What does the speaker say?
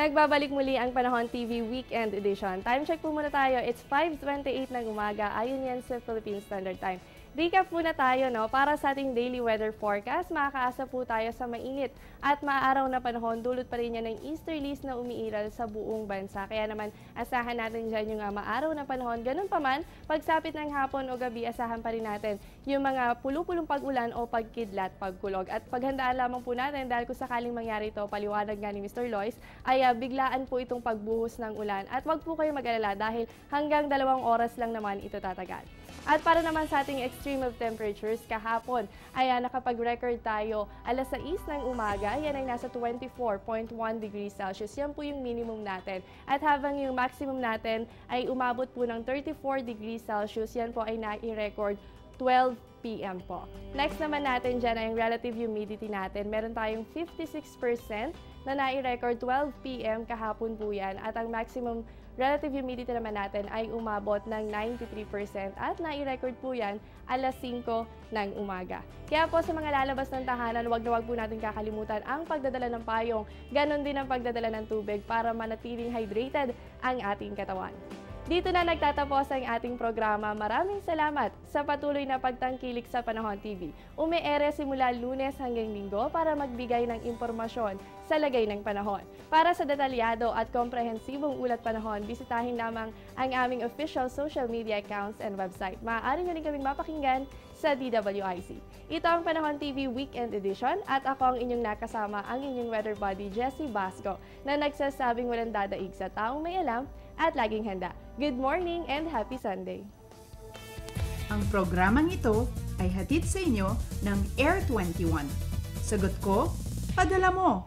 Nagbabalik muli ang Panahon TV Weekend Edition. Time check po muna tayo. It's 5:28 ng umaga. Ayon yan sa Philippine Standard Time. Recap muna tayo, no? Para sa ating daily weather forecast, makakaasa po tayo sa mainit at maaraw na panahon. Dulot pa rin yan ng easterlies na umiiral sa buong bansa. Kaya naman, asahan natin dyan yung maaraw na panahon. Ganun pa man, pagsapit ng hapon o gabi, asahan pa rin natin yung mga pulupulong pag-ulan o pagkidlat, pagkulog. At paghandaan lamang po natin dahil kung sakaling mangyari ito, paliwanag nga ni Mr. Lois, ay biglaan po itong pagbuhos ng ulan. At wag po kayo mag-alala dahil hanggang 2 oras lang naman ito tatagal. At para naman sa ating extreme of temperatures, kahapon ay nakapag-record tayo alas 6 ng umaga. Yan ay nasa 24.1 degrees Celsius. Yan po yung minimum natin. At habang yung maximum natin ay umabot po ng 34 degrees Celsius, yan po ay nai-record 12 p.m. po. Next naman natin dyan ay yung relative humidity natin. Meron tayong 56% na nai-record 12 p.m. kahapon po yan. At ang maximum relative humidity naman natin ay umabot ng 93% at nai-record po yan alas 5 ng umaga. Kaya po sa mga lalabas ng tahanan, wag na wag po natin kakalimutan ang pagdadala ng payong. Ganon din ang pagdadala ng tubig para manatiling hydrated ang ating katawan. Dito na nagtatapos ang ating programa. Maraming salamat sa patuloy na pagtangkilik sa Panahon TV. Ume-ere simula Lunes hanggang Linggo para magbigay ng impormasyon sa lagay ng panahon. Para sa detalyado at komprehensibong ulat panahon, bisitahin lamang ang aming official social media accounts and website. Maaari nyo rin kaming mapakinggan sa DWIC. Ito ang Panahon TV Weekend Edition at ako ang inyong nakasama, ang inyong weather buddy, Jessie Basco, na nagsasabing walang dadaig sa taong may alam at laging handa. Good morning and happy Sunday! Ang programang ito ay hatid sa inyo ng Air 21. Sagot ko, padala mo!